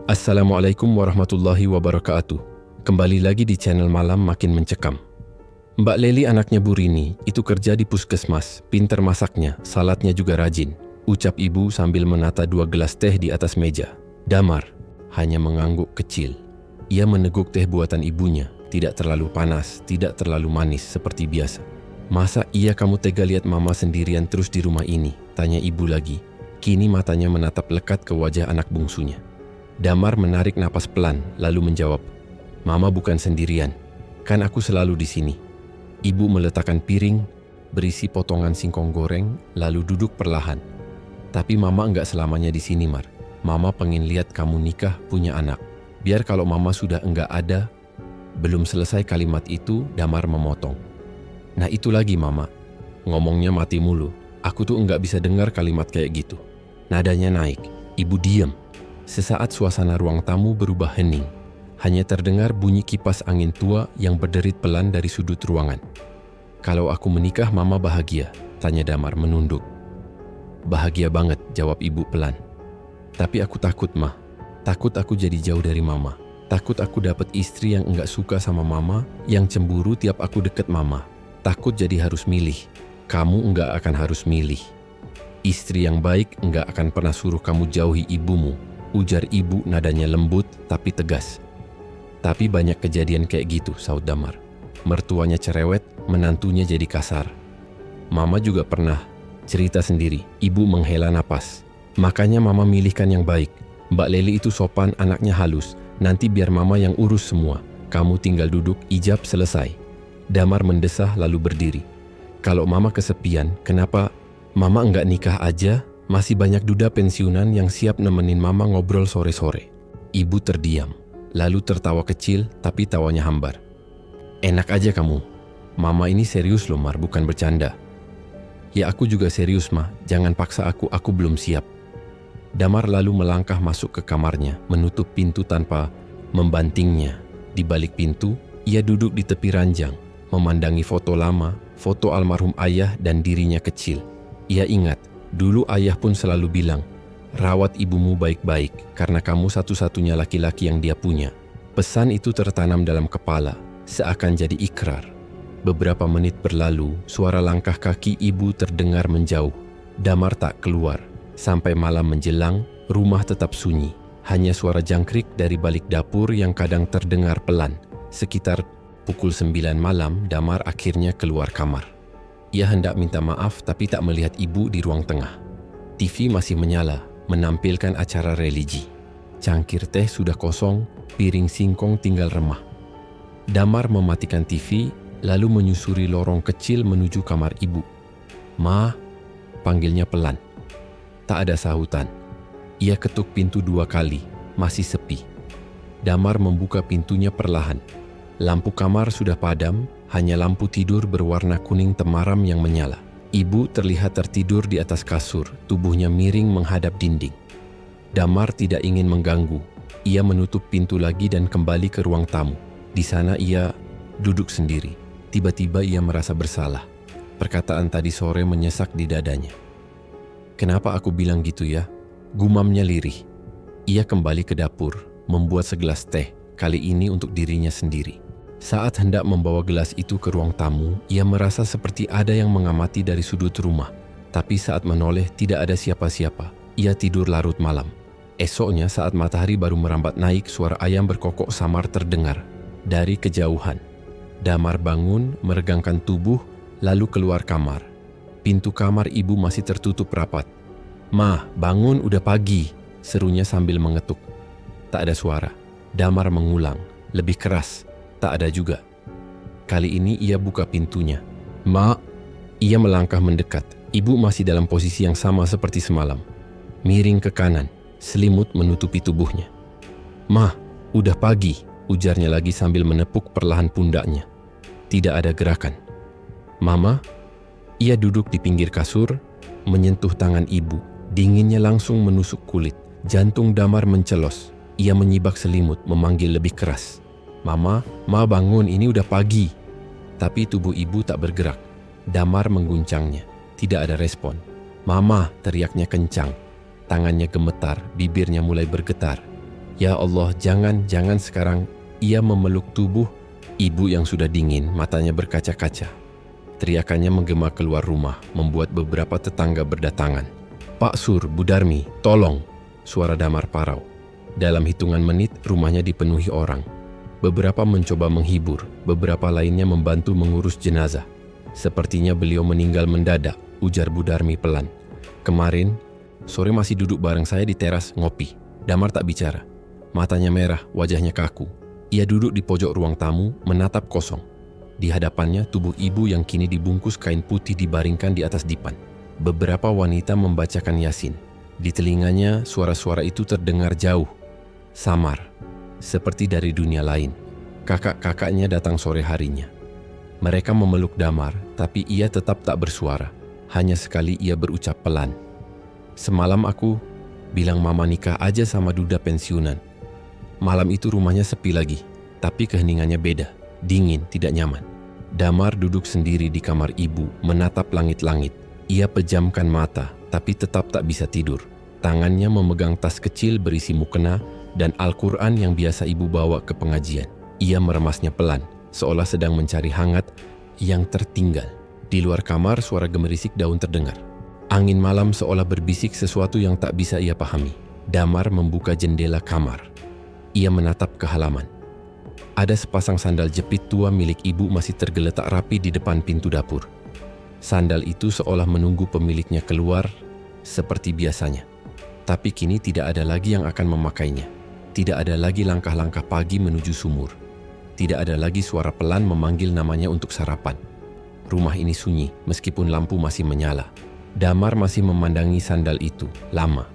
Assalamualaikum warahmatullahi wabarakatuh. Kembali lagi di channel Malam Makin Mencekam. Mbak Leli anaknya Bu Rini itu kerja di puskesmas, pinter masaknya, salatnya juga rajin. Ucap ibu sambil menata 2 gelas teh di atas meja. Damar hanya mengangguk kecil. Ia meneguk teh buatan ibunya, tidak terlalu panas, tidak terlalu manis seperti biasa. Masa iya kamu tega lihat mama sendirian terus di rumah ini? Tanya ibu lagi. Kini matanya menatap lekat ke wajah anak bungsunya. Damar menarik napas pelan, lalu menjawab, "Mama bukan sendirian, kan aku selalu di sini." Ibu meletakkan piring, berisi potongan singkong goreng, lalu duduk perlahan. "Tapi mama enggak selamanya di sini, Mar. Mama pengen lihat kamu nikah, punya anak. Biar kalau mama sudah enggak ada." Belum selesai kalimat itu, Damar memotong. "Nah itu lagi, Mama. Ngomongnya mati mulu. Aku tuh enggak bisa dengar kalimat kayak gitu." Nadanya naik. Ibu diam. Sesaat suasana ruang tamu berubah hening. Hanya terdengar bunyi kipas angin tua yang berderit pelan dari sudut ruangan. "Kalau aku menikah, Mama bahagia?" Tanya Damar menunduk. "Bahagia banget," jawab ibu pelan. "Tapi aku takut, Mah. Takut aku jadi jauh dari Mama. Takut aku dapat istri yang enggak suka sama Mama, yang cemburu tiap aku deket Mama. Takut jadi harus milih. Kamu enggak akan harus milih. Istri yang baik enggak akan pernah suruh kamu jauhi ibumu," ujar ibu nadanya lembut tapi tegas. "Tapi banyak kejadian kayak gitu," saud Damar. "Mertuanya cerewet, menantunya jadi kasar. Mama juga pernah." Cerita sendiri, ibu menghela napas. "Makanya Mama milihkan yang baik. Mbak Leli itu sopan, anaknya halus. Nanti biar Mama yang urus semua. Kamu tinggal duduk, ijab, selesai." Damar mendesah lalu berdiri. "Kalau Mama kesepian, kenapa Mama enggak nikah aja? Masih banyak duda pensiunan yang siap nemenin Mama ngobrol sore-sore." Ibu terdiam, lalu tertawa kecil tapi tawanya hambar. "Enak aja kamu. Mama ini serius loh, Mar, bukan bercanda." "Ya aku juga serius, Ma. Jangan paksa aku belum siap." Damar lalu melangkah masuk ke kamarnya, menutup pintu tanpa membantingnya. Di balik pintu, ia duduk di tepi ranjang, memandangi foto lama, foto almarhum ayah dan dirinya kecil. Ia ingat, dulu ayah pun selalu bilang, "Rawat ibumu baik-baik, karena kamu satu-satunya laki-laki yang dia punya." Pesan itu tertanam dalam kepala, seakan jadi ikrar. Beberapa menit berlalu, suara langkah kaki ibu terdengar menjauh. Damar tak keluar. Sampai malam menjelang, rumah tetap sunyi. Hanya suara jangkrik dari balik dapur yang kadang terdengar pelan. Sekitar pukul 9 malam, Damar akhirnya keluar kamar. Ia hendak minta maaf tapi tak melihat ibu di ruang tengah. TV masih menyala, menampilkan acara religi. Cangkir teh sudah kosong, piring singkong tinggal remah. Damar mematikan TV, lalu menyusuri lorong kecil menuju kamar ibu. "Ma," panggilnya pelan. Tak ada sahutan. Ia ketuk pintu 2 kali, masih sepi. Damar membuka pintunya perlahan. Lampu kamar sudah padam, hanya lampu tidur berwarna kuning temaram yang menyala. Ibu terlihat tertidur di atas kasur, tubuhnya miring menghadap dinding. Damar tidak ingin mengganggu. Ia menutup pintu lagi dan kembali ke ruang tamu. Di sana ia duduk sendiri. Tiba-tiba ia merasa bersalah. Perkataan tadi sore menyesak di dadanya. "Kenapa aku bilang gitu ya?" Gumamnya lirih. Ia kembali ke dapur, membuat segelas teh, kali ini untuk dirinya sendiri. Saat hendak membawa gelas itu ke ruang tamu, ia merasa seperti ada yang mengamati dari sudut rumah. Tapi saat menoleh tidak ada siapa-siapa. Ia tidur larut malam. Esoknya saat matahari baru merambat naik, suara ayam berkokok samar terdengar dari kejauhan. Damar bangun, meregangkan tubuh, lalu keluar kamar. Pintu kamar ibu masih tertutup rapat. "Ma, bangun, udah pagi," serunya sambil mengetuk. Tak ada suara. Damar mengulang, lebih keras. Tak ada juga. Kali ini ia buka pintunya. "Ma." Ia melangkah mendekat. Ibu masih dalam posisi yang sama seperti semalam. Miring ke kanan, selimut menutupi tubuhnya. "Ma, udah pagi," ujarnya lagi sambil menepuk perlahan pundaknya. Tidak ada gerakan. "Mama?" Ia duduk di pinggir kasur, menyentuh tangan ibu. Dinginnya langsung menusuk kulit. Jantung Damar mencelos. Ia menyibak selimut, memanggil lebih keras. "Mama, Ma bangun, ini udah pagi." Tapi tubuh ibu tak bergerak. Damar mengguncangnya. Tidak ada respon. "Mama," teriaknya kencang. Tangannya gemetar, bibirnya mulai bergetar. Ya Allah, jangan sekarang. Ia memeluk tubuh ibu yang sudah dingin, matanya berkaca-kaca. Teriakannya menggema keluar rumah, membuat beberapa tetangga berdatangan. Pak Sur, Bu Darmi, tolong! Suara Damar parau. Dalam hitungan menit, rumahnya dipenuhi orang. Beberapa mencoba menghibur, beberapa lainnya membantu mengurus jenazah. Sepertinya beliau meninggal mendadak, ujar Bu Darmi pelan. Kemarin, sore masih duduk bareng saya di teras ngopi. Damar tak bicara. Matanya merah, wajahnya kaku. Ia duduk di pojok ruang tamu, menatap kosong. Di hadapannya, tubuh ibu yang kini dibungkus kain putih dibaringkan di atas dipan. Beberapa wanita membacakan Yasin. Di telinganya, suara-suara itu terdengar jauh, samar, seperti dari dunia lain. Kakak-kakaknya datang sore harinya. Mereka memeluk Damar, tapi ia tetap tak bersuara. Hanya sekali ia berucap pelan. Semalam aku bilang mama nikah aja sama duda pensiunan. Malam itu rumahnya sepi lagi, tapi keheningannya beda, dingin, tidak nyaman. Damar duduk sendiri di kamar ibu, menatap langit-langit. Ia pejamkan mata, tapi tetap tak bisa tidur. Tangannya memegang tas kecil berisi mukena dan Al-Quran yang biasa ibu bawa ke pengajian. Ia meremasnya pelan, seolah sedang mencari hangat yang tertinggal. Di luar kamar, suara gemerisik daun terdengar. Angin malam seolah berbisik sesuatu yang tak bisa ia pahami. Damar membuka jendela kamar. Ia menatap ke halaman. Ada sepasang sandal jepit tua milik ibu masih tergeletak rapi di depan pintu dapur. Sandal itu seolah menunggu pemiliknya keluar seperti biasanya. Tapi kini tidak ada lagi yang akan memakainya. Tidak ada lagi langkah-langkah pagi menuju sumur. Tidak ada lagi suara pelan memanggil namanya untuk sarapan. Rumah ini sunyi meskipun lampu masih menyala. Damar masih memandangi sandal itu, lama.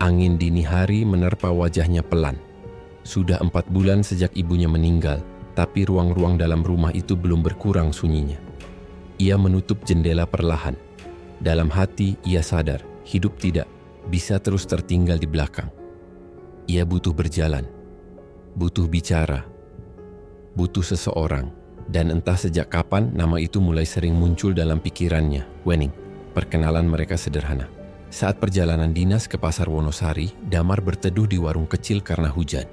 Angin dini hari menerpa wajahnya pelan. Sudah 4 bulan sejak ibunya meninggal, tapi ruang-ruang dalam rumah itu belum berkurang sunyinya. Ia menutup jendela perlahan. Dalam hati ia sadar, hidup tidak bisa terus tertinggal di belakang. Ia butuh berjalan, butuh bicara, butuh seseorang. Dan entah sejak kapan nama itu mulai sering muncul dalam pikirannya, Wening. Perkenalan mereka sederhana. Saat perjalanan dinas ke Pasar Wonosari, Damar berteduh di warung kecil karena hujan.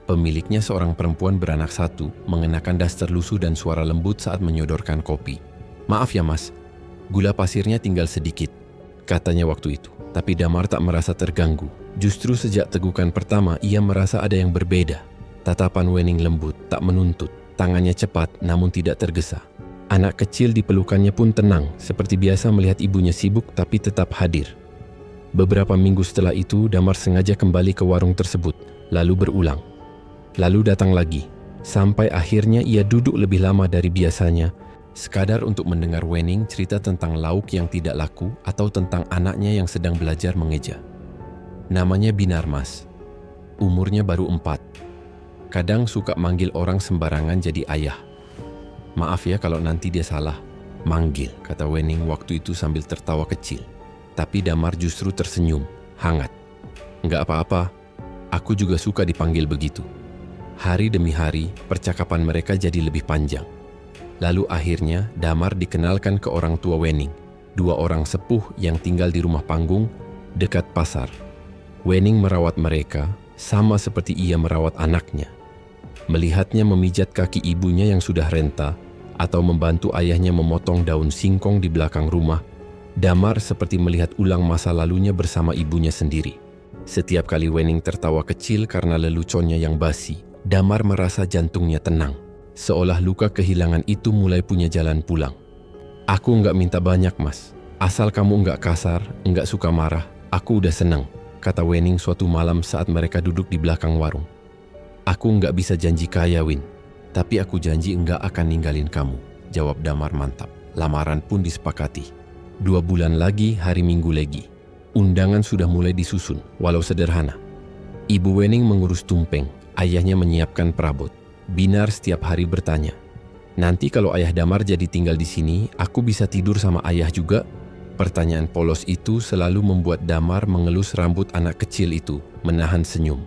Pemiliknya seorang perempuan beranak 1, mengenakan daster lusuh dan suara lembut saat menyodorkan kopi. Maaf ya mas, gula pasirnya tinggal sedikit, katanya waktu itu. Tapi Damar tak merasa terganggu. Justru sejak tegukan pertama, ia merasa ada yang berbeda. Tatapan Wening lembut, tak menuntut. Tangannya cepat, namun tidak tergesa. Anak kecil di pelukannya pun tenang, seperti biasa melihat ibunya sibuk tapi tetap hadir. Beberapa minggu setelah itu, Damar sengaja kembali ke warung tersebut, lalu berulang. Lalu datang lagi, sampai akhirnya ia duduk lebih lama dari biasanya, sekadar untuk mendengar Wening cerita tentang lauk yang tidak laku atau tentang anaknya yang sedang belajar mengeja. Namanya Binarmas, umurnya baru 4. Kadang suka manggil orang sembarangan jadi ayah. Maaf ya kalau nanti dia salah manggil, kata Wening waktu itu sambil tertawa kecil. Tapi Damar justru tersenyum, hangat. Enggak apa-apa, aku juga suka dipanggil begitu. Hari demi hari, percakapan mereka jadi lebih panjang. Lalu akhirnya Damar dikenalkan ke orang tua Wening, 2 orang sepuh yang tinggal di rumah panggung dekat pasar. Wening merawat mereka sama seperti ia merawat anaknya. Melihatnya memijat kaki ibunya yang sudah renta atau membantu ayahnya memotong daun singkong di belakang rumah, Damar seperti melihat ulang masa lalunya bersama ibunya sendiri. Setiap kali Wening tertawa kecil karena leluconnya yang basi, Damar merasa jantungnya tenang, seolah luka kehilangan itu mulai punya jalan pulang. Aku enggak minta banyak mas, asal kamu enggak kasar, enggak suka marah, aku udah senang, kata Wening suatu malam saat mereka duduk di belakang warung. Aku enggak bisa janji kaya Win, tapi aku janji enggak akan ninggalin kamu, jawab Damar mantap. Lamaran pun disepakati. 2 bulan lagi hari Minggu Legi. Undangan sudah mulai disusun, walau sederhana. Ibu Wening mengurus tumpeng, ayahnya menyiapkan perabot. Binar setiap hari bertanya, nanti kalau ayah Damar jadi tinggal di sini, aku bisa tidur sama ayah juga? Pertanyaan polos itu selalu membuat Damar mengelus rambut anak kecil itu, menahan senyum.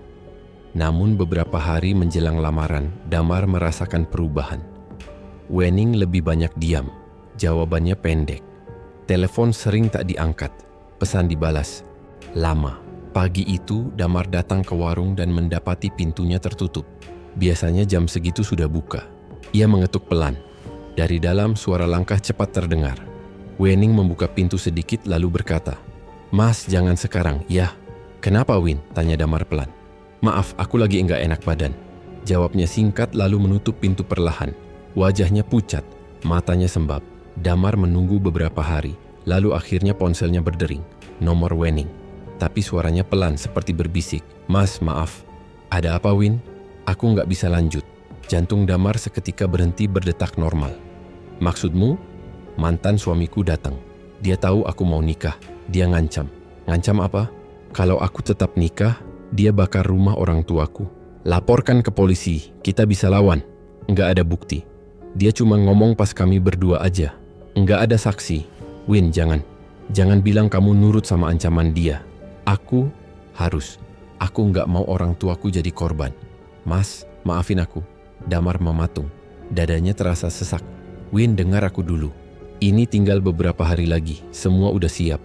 Namun beberapa hari menjelang lamaran, Damar merasakan perubahan. Wening lebih banyak diam, jawabannya pendek. Telepon sering tak diangkat, pesan dibalas lama. Pagi itu, Damar datang ke warung dan mendapati pintunya tertutup. Biasanya jam segitu sudah buka. Ia mengetuk pelan. Dari dalam, suara langkah cepat terdengar. Wening membuka pintu sedikit lalu berkata, "Mas, jangan sekarang, ya." "Kenapa, Win?" tanya Damar pelan. "Maaf, aku lagi enggak enak badan." Jawabnya singkat lalu menutup pintu perlahan. Wajahnya pucat, matanya sembab. Damar menunggu beberapa hari, lalu akhirnya ponselnya berdering. Nomor Wening. Tapi suaranya pelan seperti berbisik. "Mas, maaf." "Ada apa, Win?" "Aku nggak bisa lanjut." Jantung Damar seketika berhenti berdetak normal. "Maksudmu?" "Mantan suamiku datang. Dia tahu aku mau nikah. Dia ngancam." "Ngancam apa?" "Kalau aku tetap nikah, dia bakar rumah orang tuaku." "Laporkan ke polisi, kita bisa lawan." "Nggak ada bukti. Dia cuma ngomong pas kami berdua aja. Nggak ada saksi." "Win, jangan. Jangan bilang kamu nurut sama ancaman dia." Aku nggak mau orang tuaku jadi korban." "Mas, maafin aku." Damar mematung. Dadanya terasa sesak. "Win, dengar aku dulu. Ini tinggal beberapa hari lagi. Semua udah siap.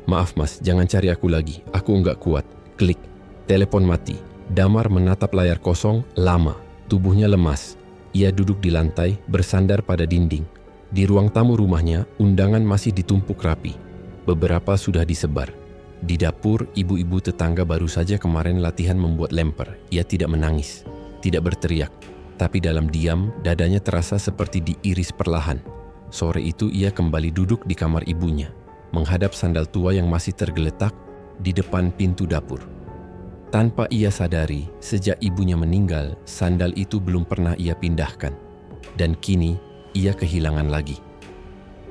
Maaf mas, jangan cari aku lagi. Aku nggak kuat." Klik. Telepon mati. Damar menatap layar kosong lama. Tubuhnya lemas. Ia duduk di lantai, bersandar pada dinding. Di ruang tamu rumahnya, undangan masih ditumpuk rapi. Beberapa sudah disebar. Di dapur, ibu-ibu tetangga baru saja kemarin latihan membuat lemper. Ia tidak menangis, tidak berteriak. Tapi dalam diam, dadanya terasa seperti diiris perlahan. Sore itu ia kembali duduk di kamar ibunya, menghadap sandal tua yang masih tergeletak di depan pintu dapur. Tanpa ia sadari, sejak ibunya meninggal, sandal itu belum pernah ia pindahkan. Dan kini, ia kehilangan lagi.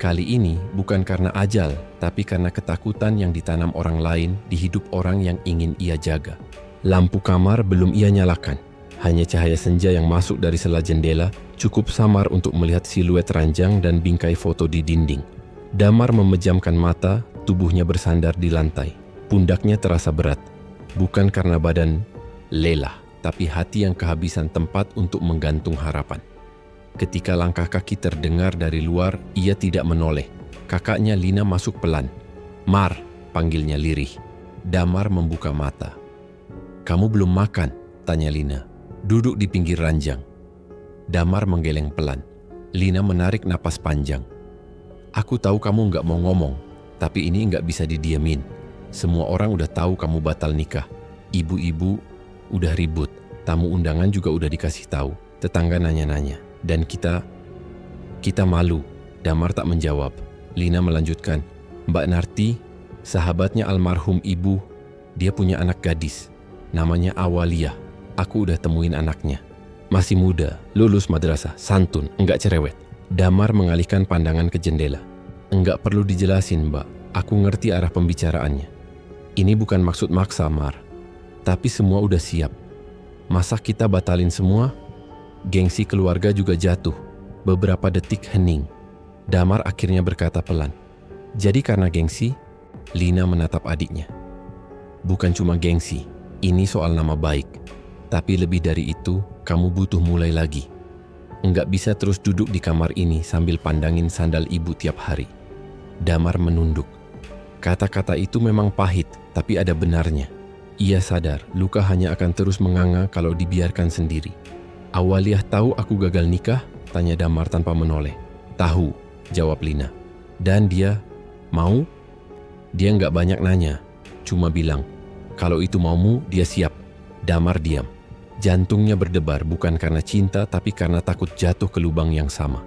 Kali ini bukan karena ajal, tapi karena ketakutan yang ditanam orang lain di hidup orang yang ingin ia jaga. Lampu kamar belum ia nyalakan. Hanya cahaya senja yang masuk dari sela jendela cukup samar untuk melihat siluet ranjang dan bingkai foto di dinding. Damar memejamkan mata, tubuhnya bersandar di lantai. Pundaknya terasa berat. Bukan karena badan lelah, tapi hati yang kehabisan tempat untuk menggantung harapan. Ketika langkah kaki terdengar dari luar, ia tidak menoleh. Kakaknya Lina masuk pelan. "Mar," panggilnya lirih. Damar membuka mata. "Kamu belum makan?" tanya Lina. Duduk di pinggir ranjang. Damar menggeleng pelan. Lina menarik napas panjang. "Aku tahu kamu nggak mau ngomong, tapi ini nggak bisa didiamin. Semua orang udah tahu kamu batal nikah. Ibu-ibu udah ribut, tamu undangan juga udah dikasih tahu. Tetangga nanya-nanya. Dan kita malu." Damar tak menjawab. Lina melanjutkan, "Mbak Narti, sahabatnya almarhum ibu, dia punya anak gadis. Namanya Awaliyah. Aku udah temuin anaknya. Masih muda, lulus madrasah, santun, enggak cerewet." Damar mengalihkan pandangan ke jendela. "Enggak perlu dijelasin, Mbak. Aku ngerti arah pembicaraannya. Ini bukan maksud maksa, Mar. Tapi semua udah siap. Masa kita batalin semua?" Gengsi keluarga juga jatuh. Beberapa detik hening. Damar akhirnya berkata pelan, "Jadi karena gengsi?" Lina menatap adiknya. "Bukan cuma gengsi, ini soal nama baik. Tapi lebih dari itu, kamu butuh mulai lagi. Enggak bisa terus duduk di kamar ini sambil pandangin sandal ibu tiap hari." Damar menunduk. Kata-kata itu memang pahit, tapi ada benarnya. Ia sadar luka hanya akan terus menganga kalau dibiarkan sendiri. "Awaliyah tahu aku gagal nikah?" tanya Damar tanpa menoleh. "Tahu," jawab Lina. "Dan dia mau?" "Dia nggak banyak nanya, cuma bilang, kalau itu maumu, dia siap." Damar diam. Jantungnya berdebar bukan karena cinta, tapi karena takut jatuh ke lubang yang sama.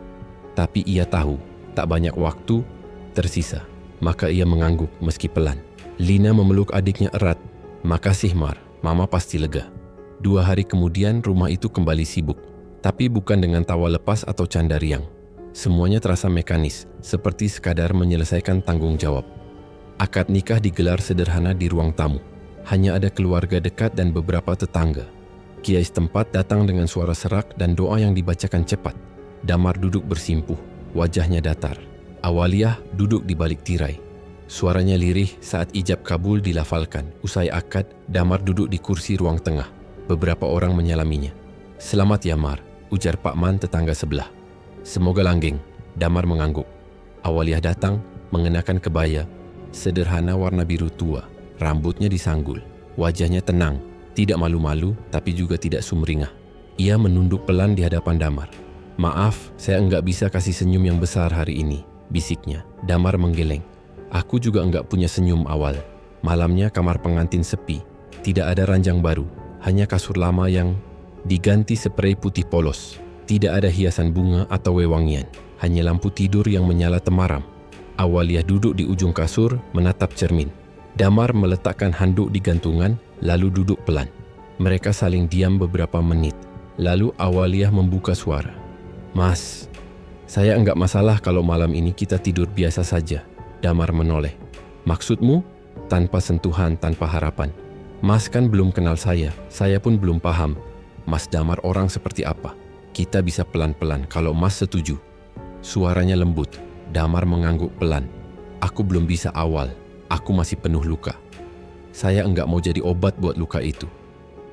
Tapi ia tahu, tak banyak waktu tersisa. Maka ia mengangguk meski pelan. Lina memeluk adiknya erat. "Makasih Mar, Mama pasti lega." 2 hari kemudian rumah itu kembali sibuk, tapi bukan dengan tawa lepas atau canda riang. Semuanya terasa mekanis, seperti sekadar menyelesaikan tanggung jawab. Akad nikah digelar sederhana di ruang tamu. Hanya ada keluarga dekat dan beberapa tetangga. Kiai setempat datang dengan suara serak dan doa yang dibacakan cepat. Damar duduk bersimpuh, wajahnya datar. Awaliyah duduk di balik tirai. Suaranya lirih saat ijab kabul dilafalkan. Usai akad, Damar duduk di kursi ruang tengah. Beberapa orang menyalaminya. "Selamat ya Mar," ujar Pak Man tetangga sebelah. "Semoga langgeng." Damar mengangguk. Awaliyah datang, mengenakan kebaya, sederhana warna biru tua. rambutnya disanggul, wajahnya tenang, tidak malu-malu tapi juga tidak sumringah. Ia menunduk pelan di hadapan Damar. "Maaf, saya enggak bisa kasih senyum yang besar hari ini," bisiknya. Damar menggeleng. "Aku juga enggak punya senyum awal." Malamnya kamar pengantin sepi, tidak ada ranjang baru, hanya kasur lama yang diganti sprei putih polos. Tidak ada hiasan bunga atau wewangian, hanya lampu tidur yang menyala temaram. Awaliyah duduk di ujung kasur menatap cermin. Damar meletakkan handuk di gantungan lalu duduk pelan. Mereka saling diam beberapa menit. Lalu Awaliyah membuka suara. "Mas, saya enggak masalah kalau malam ini kita tidur biasa saja." Damar menoleh. "Maksudmu?" "Tanpa sentuhan, tanpa harapan." "Mas kan belum kenal saya pun belum paham. Mas Damar orang seperti apa. Kita bisa pelan-pelan kalau Mas setuju." Suaranya lembut. Damar mengangguk pelan. "Aku belum bisa awal. Aku masih penuh luka. Saya enggak mau jadi obat buat luka itu.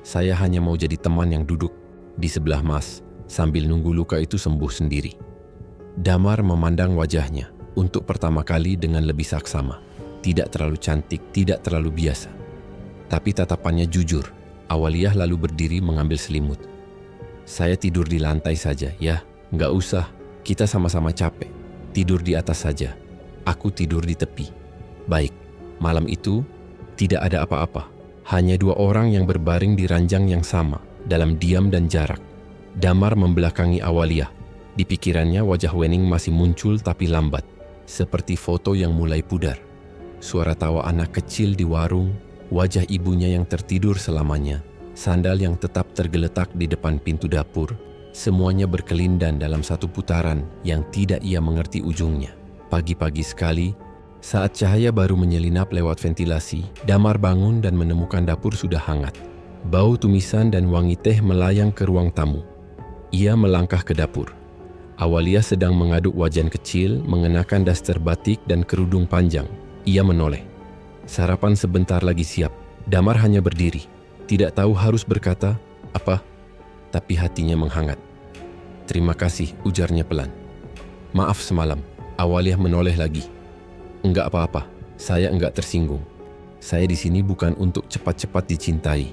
Saya hanya mau jadi teman yang duduk di sebelah Mas sambil nunggu luka itu sembuh sendiri." Damar memandang wajahnya untuk pertama kali dengan lebih saksama. Tidak terlalu cantik, tidak terlalu biasa. Tapi tatapannya jujur. Awaliyah lalu berdiri mengambil selimut. "Saya tidur di lantai saja, ya. Enggak usah, kita sama-sama capek. Tidur di atas saja. Aku tidur di tepi." Baik. Malam itu, tidak ada apa-apa. Hanya dua orang yang berbaring di ranjang yang sama, dalam diam dan jarak. Damar membelakangi Awaliyah. Di pikirannya wajah Wening masih muncul tapi lambat, seperti foto yang mulai pudar. Suara tawa anak kecil di warung, wajah ibunya yang tertidur selamanya, sandal yang tetap tergeletak di depan pintu dapur, semuanya berkelindan dalam satu putaran yang tidak ia mengerti ujungnya. Pagi-pagi sekali, saat cahaya baru menyelinap lewat ventilasi, Damar bangun dan menemukan dapur sudah hangat. Bau tumisan dan wangi teh melayang ke ruang tamu. Ia melangkah ke dapur. Awaliyah sedang mengaduk wajan kecil, mengenakan daster batik dan kerudung panjang. Ia menoleh. Sarapan sebentar lagi siap. Damar hanya berdiri. Tidak tahu harus berkata apa, tapi hatinya menghangat. "Terima kasih," ujarnya pelan. "Maaf semalam." Awaliyah menoleh lagi. "Enggak apa-apa, saya enggak tersinggung. Saya di sini bukan untuk cepat-cepat dicintai.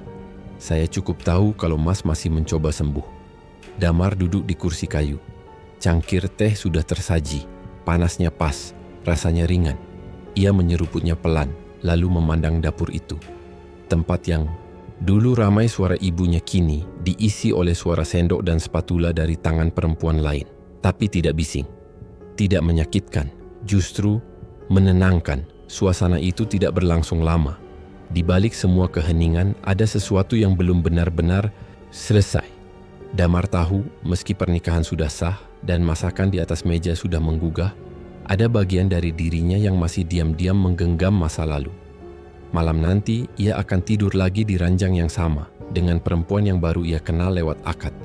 Saya cukup tahu kalau Mas masih mencoba sembuh." Damar duduk di kursi kayu. Cangkir teh sudah tersaji, panasnya pas, rasanya ringan. Ia menyeruputnya pelan, lalu memandang dapur itu. Tempat yang dulu ramai suara ibunya kini diisi oleh suara sendok dan spatula dari tangan perempuan lain. Tapi tidak bising, tidak menyakitkan, justru menenangkan. Suasana itu tidak berlangsung lama. Di balik semua keheningan, ada sesuatu yang belum benar-benar selesai. Damar tahu, meski pernikahan sudah sah dan masakan di atas meja sudah menggugah, ada bagian dari dirinya yang masih diam-diam menggenggam masa lalu. Malam nanti, ia akan tidur lagi di ranjang yang sama dengan perempuan yang baru ia kenal lewat akad.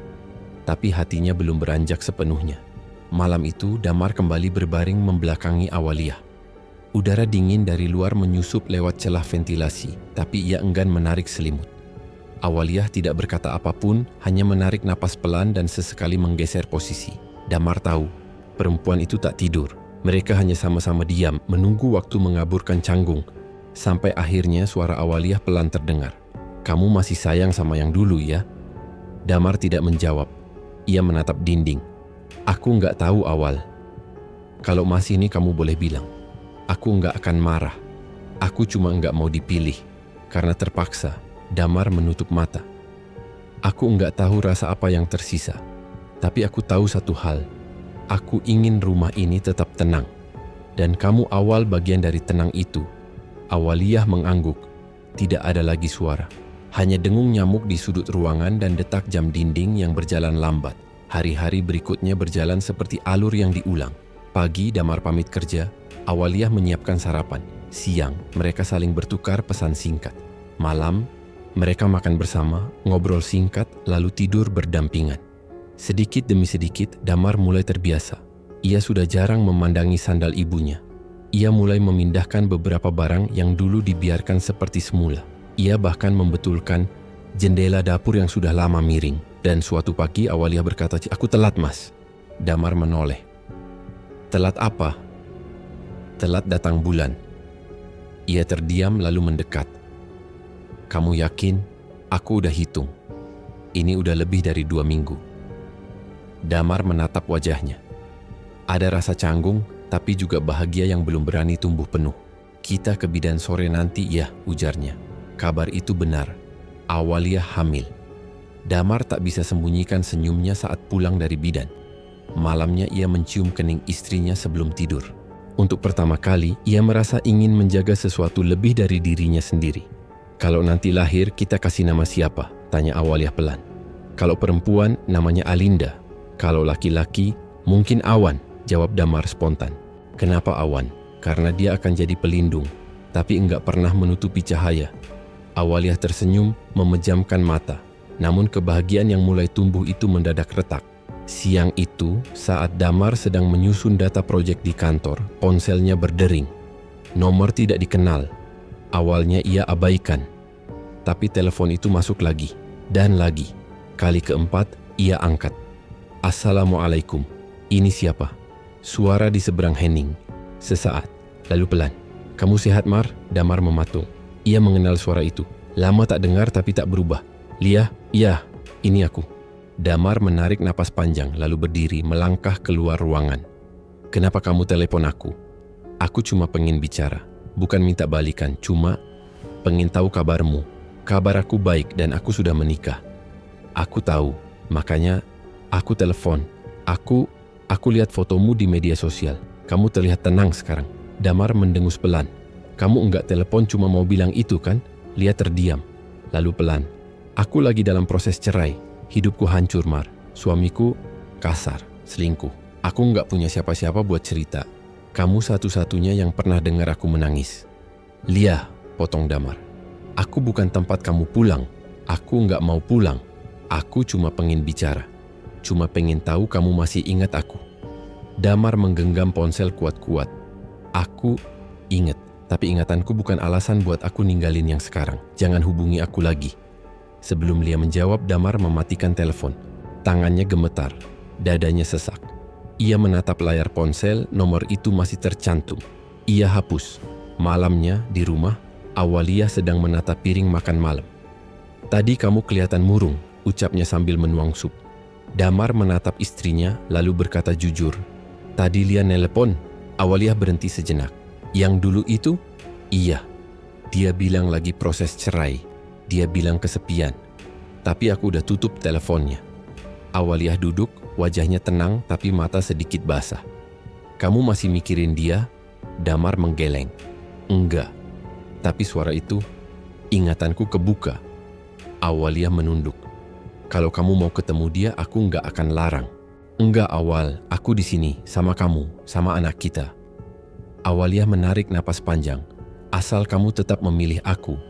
Tapi hatinya belum beranjak sepenuhnya. Malam itu, Damar kembali berbaring membelakangi Awaliyah. Udara dingin dari luar menyusup lewat celah ventilasi, tapi ia enggan menarik selimut. Awaliyah tidak berkata apapun, hanya menarik napas pelan dan sesekali menggeser posisi. Damar tahu, perempuan itu tak tidur. Mereka hanya sama-sama diam, menunggu waktu mengaburkan canggung. Sampai akhirnya suara Awaliyah pelan terdengar. "Kamu masih sayang sama yang dulu, ya?" Damar tidak menjawab. Ia menatap dinding. "Aku nggak tahu Awal. Kalau masih ini kamu boleh bilang. Aku nggak akan marah. Aku cuma nggak mau dipilih." Karena terpaksa, Damar menutup mata. "Aku nggak tahu rasa apa yang tersisa. Tapi aku tahu satu hal. Aku ingin rumah ini tetap tenang. Dan kamu Awal bagian dari tenang itu." Awaliyah mengangguk. Tidak ada lagi suara. Hanya dengung nyamuk di sudut ruangan dan detak jam dinding yang berjalan lambat. Hari-hari berikutnya berjalan seperti alur yang diulang. Pagi, Damar pamit kerja. Awaliyah menyiapkan sarapan. Siang, mereka saling bertukar pesan singkat. Malam, mereka makan bersama, ngobrol singkat, lalu tidur berdampingan. Sedikit demi sedikit, Damar mulai terbiasa. Ia sudah jarang memandangi sandal ibunya. Ia mulai memindahkan beberapa barang yang dulu dibiarkan seperti semula. Ia bahkan membetulkan jendela dapur yang sudah lama miring. Dan suatu pagi Awaliyah berkata, "Aku telat, Mas." Damar menoleh. "Telat apa?" "Telat datang bulan." Ia terdiam lalu mendekat. Kamu yakin? Aku udah hitung. Ini udah lebih dari 2 minggu. Damar menatap wajahnya. Ada rasa canggung, tapi juga bahagia yang belum berani tumbuh penuh. Kita ke bidan sore nanti ya, ujarnya. Kabar itu benar. Awalia hamil. Damar tak bisa sembunyikan senyumnya saat pulang dari bidan. Malamnya ia mencium kening istrinya sebelum tidur. Untuk pertama kali, ia merasa ingin menjaga sesuatu lebih dari dirinya sendiri. Kalau nanti lahir, kita kasih nama siapa? Tanya Awalia pelan. Kalau perempuan, namanya Alinda. Kalau laki-laki, mungkin Awan, jawab Damar spontan. Kenapa Awan? Karena dia akan jadi pelindung, tapi enggak pernah menutupi cahaya. Awalia tersenyum, memejamkan mata. Namun kebahagiaan yang mulai tumbuh itu mendadak retak. Siang itu, saat Damar sedang menyusun data proyek di kantor, ponselnya berdering. Nomor tidak dikenal. Awalnya ia abaikan. Tapi telepon itu masuk lagi, dan lagi. Kali keempat, ia angkat. Assalamualaikum. Ini siapa? Suara di seberang hening. Sesaat, lalu pelan. Kamu sehat, Mar? Damar mematung. Ia mengenal suara itu. Lama tak dengar tapi tak berubah. Lia, iya, ini aku. Damar menarik napas panjang lalu berdiri melangkah keluar ruangan. Kenapa kamu telepon aku? Aku cuma pengen bicara. Bukan minta balikan, cuma pengen tahu kabarmu. Kabar aku baik dan aku sudah menikah. Aku tahu, makanya aku telepon. Aku lihat fotomu di media sosial. Kamu terlihat tenang sekarang. Damar mendengus pelan. Kamu enggak telepon cuma mau bilang itu kan? Lia terdiam. Lalu pelan. Aku lagi dalam proses cerai. Hidupku hancur, Mar. Suamiku kasar, selingkuh. Aku enggak punya siapa-siapa buat cerita. Kamu satu-satunya yang pernah dengar aku menangis. Lia, potong Damar. Aku bukan tempat kamu pulang. Aku enggak mau pulang. Aku cuma pengen bicara. Cuma pengen tahu kamu masih ingat aku. Damar menggenggam ponsel kuat-kuat. Aku ingat, tapi ingatanku bukan alasan buat aku ninggalin yang sekarang. Jangan hubungi aku lagi. Sebelum Lia menjawab, Damar mematikan telepon. Tangannya gemetar, dadanya sesak. Ia menatap layar ponsel, nomor itu masih tercantum. Ia hapus. Malamnya di rumah, Awalia sedang menata piring makan malam. Tadi kamu kelihatan murung, ucapnya sambil menuang sup. Damar menatap istrinya lalu berkata jujur. Tadi Lia nelepon. Awalia berhenti sejenak. Yang dulu itu? Iya. Dia bilang lagi proses cerai. Dia bilang kesepian. Tapi aku udah tutup teleponnya. Awalia duduk, wajahnya tenang tapi mata sedikit basah. Kamu masih mikirin dia? Damar menggeleng. Enggak. Tapi suara itu, ingatanku kebuka. Awalia menunduk. Kalau kamu mau ketemu dia, aku enggak akan larang. Enggak Awal, aku di sini sama kamu, sama anak kita. Awalia menarik napas panjang. Asal kamu tetap memilih aku.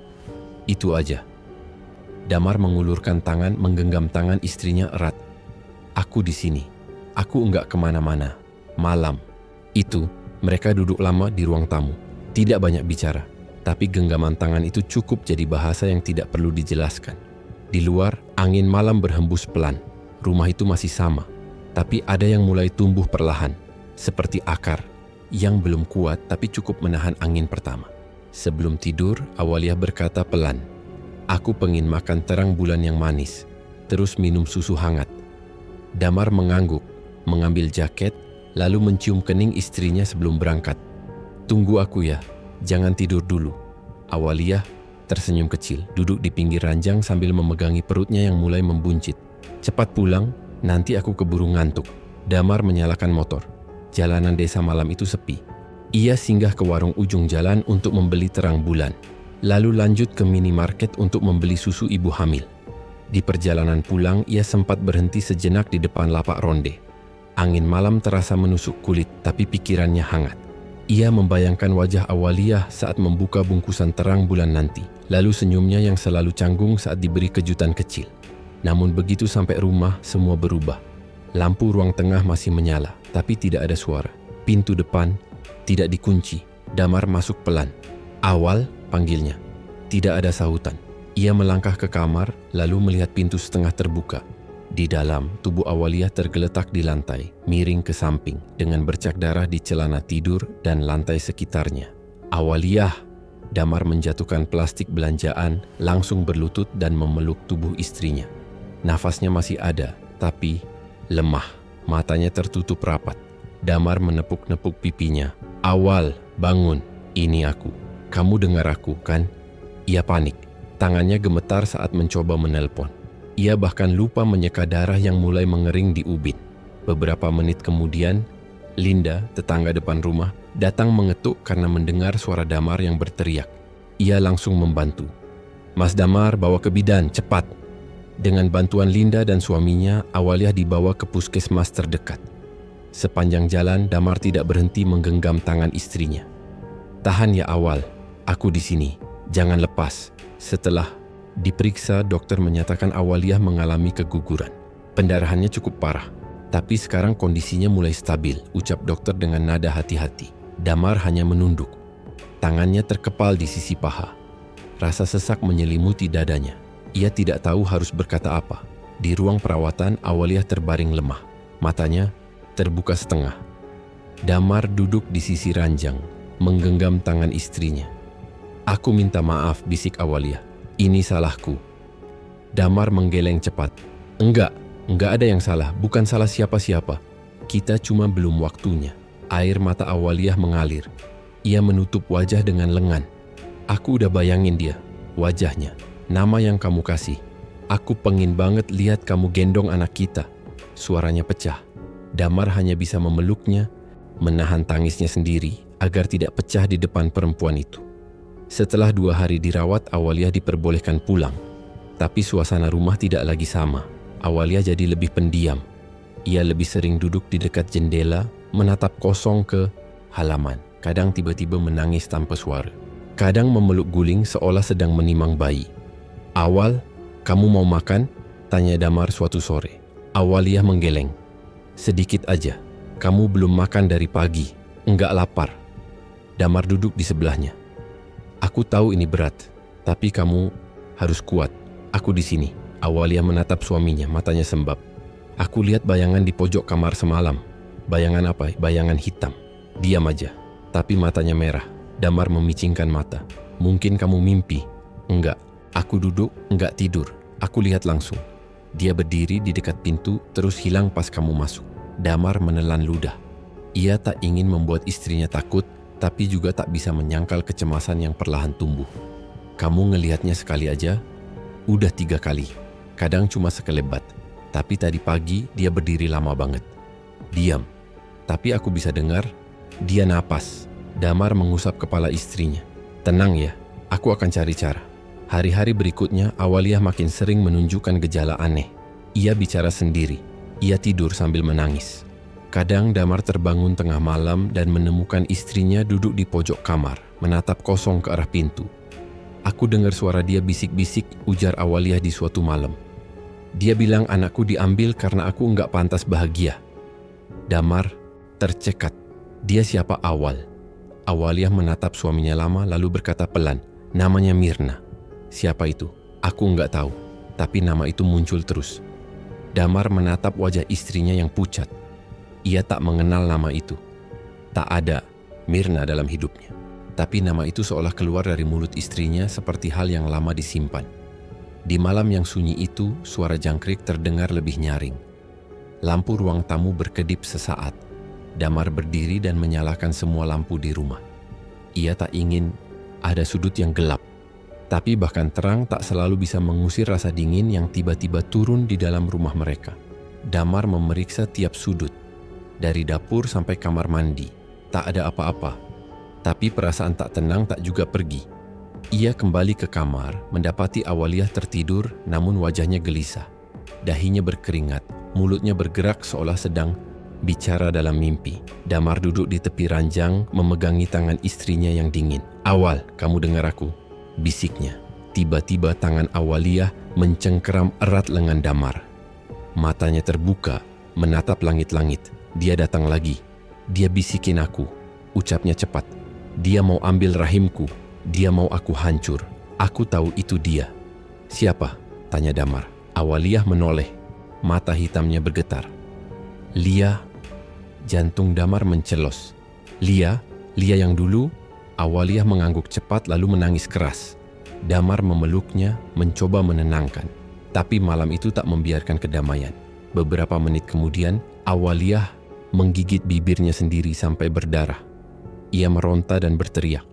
Itu aja. Damar mengulurkan tangan, menggenggam tangan istrinya erat. Aku di sini. Aku enggak kemana-mana. Malam. Itu, mereka duduk lama di ruang tamu. Tidak banyak bicara. Tapi genggaman tangan itu cukup jadi bahasa yang tidak perlu dijelaskan. Di luar, angin malam berhembus pelan. Rumah itu masih sama. Tapi ada yang mulai tumbuh perlahan. Seperti akar. Yang belum kuat tapi cukup menahan angin pertama. Sebelum tidur, Awalia berkata pelan. Aku pengen makan terang bulan yang manis. Terus minum susu hangat. Damar mengangguk, mengambil jaket, lalu mencium kening istrinya sebelum berangkat. Tunggu aku ya, jangan tidur dulu. Awalia tersenyum kecil, duduk di pinggir ranjang sambil memegangi perutnya yang mulai membuncit. Cepat pulang, nanti aku keburu ngantuk. Damar menyalakan motor. Jalanan desa malam itu sepi. Ia singgah ke warung ujung jalan untuk membeli terang bulan. Lalu lanjut ke minimarket untuk membeli susu ibu hamil. Di perjalanan pulang, ia sempat berhenti sejenak di depan lapak ronde. Angin malam terasa menusuk kulit, tapi pikirannya hangat. Ia membayangkan wajah Awalia saat membuka bungkusan terang bulan nanti. Lalu senyumnya yang selalu canggung saat diberi kejutan kecil. Namun begitu sampai rumah, semua berubah. Lampu ruang tengah masih menyala, tapi tidak ada suara. Pintu depan tidak dikunci. Damar masuk pelan. Awal, panggilnya. Tidak ada sahutan. Ia melangkah ke kamar, lalu melihat pintu setengah terbuka. Di dalam, tubuh Awalia tergeletak di lantai, miring ke samping, dengan bercak darah di celana tidur dan lantai sekitarnya. Awalia! Damar menjatuhkan plastik belanjaan, langsung berlutut dan memeluk tubuh istrinya. Nafasnya masih ada, tapi lemah. Matanya tertutup rapat. Damar menepuk-nepuk pipinya. "Awal, bangun. Ini aku. Kamu dengar aku, kan?" Ia panik. Tangannya gemetar saat mencoba menelpon. Ia bahkan lupa menyeka darah yang mulai mengering di ubin. Beberapa menit kemudian, Linda, tetangga depan rumah, datang mengetuk karena mendengar suara Damar yang berteriak. Ia langsung membantu. "Mas Damar, bawa ke bidan, cepat!" Dengan bantuan Linda dan suaminya, Awaliyah dibawa ke puskesmas terdekat. Sepanjang jalan, Damar tidak berhenti menggenggam tangan istrinya. "Tahan ya Awal, aku di sini. Jangan lepas." Setelah diperiksa, dokter menyatakan Awaliyah mengalami keguguran. Pendarahannya cukup parah. "Tapi sekarang kondisinya mulai stabil," ucap dokter dengan nada hati-hati. Damar hanya menunduk. Tangannya terkepal di sisi paha. Rasa sesak menyelimuti dadanya. Ia tidak tahu harus berkata apa. Di ruang perawatan, Awaliyah terbaring lemah. Matanya terbuka setengah. Damar duduk di sisi ranjang, menggenggam tangan istrinya. "Aku minta maaf," bisik Awaliyah. "Ini salahku." Damar menggeleng cepat. Enggak ada yang salah, bukan salah siapa-siapa. Kita cuma belum waktunya." Air mata Awaliyah mengalir. Ia menutup wajah dengan lengan. "Aku udah bayangin dia, wajahnya, nama yang kamu kasih. Aku pengen banget lihat kamu gendong anak kita." Suaranya pecah. Damar hanya bisa memeluknya, menahan tangisnya sendiri agar tidak pecah di depan perempuan itu. Setelah 2 hari dirawat, Awaliyah diperbolehkan pulang. Tapi suasana rumah tidak lagi sama. Awaliyah jadi lebih pendiam. Ia lebih sering duduk di dekat jendela, menatap kosong ke halaman. Kadang tiba-tiba menangis tanpa suara. Kadang memeluk guling seolah sedang menimang bayi. "Awal, kamu mau makan?" tanya Damar suatu sore. Awaliyah menggeleng. "Sedikit aja. Kamu belum makan dari pagi. Enggak lapar." Damar duduk di sebelahnya. "Aku tahu ini berat, tapi kamu harus kuat. Aku di sini." Awaliyah menatap suaminya, matanya sembab. "Aku lihat bayangan di pojok kamar semalam." "Bayangan apa?" "Bayangan hitam." "Diam aja." Tapi matanya merah. Damar memicingkan mata. "Mungkin kamu mimpi." "Enggak. Aku duduk, enggak tidur. Aku lihat langsung. Dia berdiri di dekat pintu, terus hilang pas kamu masuk." Damar menelan ludah. Ia tak ingin membuat istrinya takut, tapi juga tak bisa menyangkal kecemasan yang perlahan tumbuh. "Kamu ngelihatnya sekali aja?" "Udah 3 kali. Kadang cuma sekelebat. Tapi tadi pagi dia berdiri lama banget." "Diam." "Tapi aku bisa dengar dia napas." Damar mengusap kepala istrinya. "Tenang ya, aku akan cari cara." Hari-hari berikutnya, Awaliyah makin sering menunjukkan gejala aneh. Ia bicara sendiri. Ia tidur sambil menangis. Kadang Damar terbangun tengah malam dan menemukan istrinya duduk di pojok kamar, menatap kosong ke arah pintu. "Aku dengar suara dia bisik-bisik," ujar Awaliyah di suatu malam. "Dia bilang anakku diambil karena aku enggak pantas bahagia." Damar tercekat. Dia siapa Awal? Awaliyah menatap suaminya lama lalu berkata pelan, "Namanya Mirna." "Siapa itu?" "Aku enggak tahu, tapi nama itu muncul terus." Damar menatap wajah istrinya yang pucat. Ia tak mengenal nama itu. Tak ada Mirna dalam hidupnya. Tapi nama itu seolah keluar dari mulut istrinya seperti hal yang lama disimpan. Di malam yang sunyi itu, suara jangkrik terdengar lebih nyaring. Lampu ruang tamu berkedip sesaat. Damar berdiri dan menyalakan semua lampu di rumah. Ia tak ingin ada sudut yang gelap. Tapi bahkan terang tak selalu bisa mengusir rasa dingin yang tiba-tiba turun di dalam rumah mereka. Damar memeriksa tiap sudut. Dari dapur sampai kamar mandi. Tak ada apa-apa. Tapi perasaan tak tenang tak juga pergi. Ia kembali ke kamar, mendapati Awaliyah tertidur namun wajahnya gelisah. Dahinya berkeringat, mulutnya bergerak seolah sedang bicara dalam mimpi. Damar duduk di tepi ranjang, memegangi tangan istrinya yang dingin. "Awal, kamu dengar aku?" bisiknya. Tiba-tiba tangan Awaliyah mencengkeram erat lengan Damar. Matanya terbuka, menatap langit-langit. "Dia datang lagi. Dia bisikin aku," ucapnya cepat. "Dia mau ambil rahimku. Dia mau aku hancur. Aku tahu itu dia." "Siapa?" tanya Damar. Awaliyah menoleh. Mata hitamnya bergetar. "Lia." Jantung Damar mencelos. Lia yang dulu?" Awaliyah mengangguk cepat lalu menangis keras. Damar memeluknya, mencoba menenangkan. Tapi malam itu tak membiarkan kedamaian. Beberapa menit kemudian, Awaliyah menggigit bibirnya sendiri sampai berdarah. Ia meronta dan berteriak,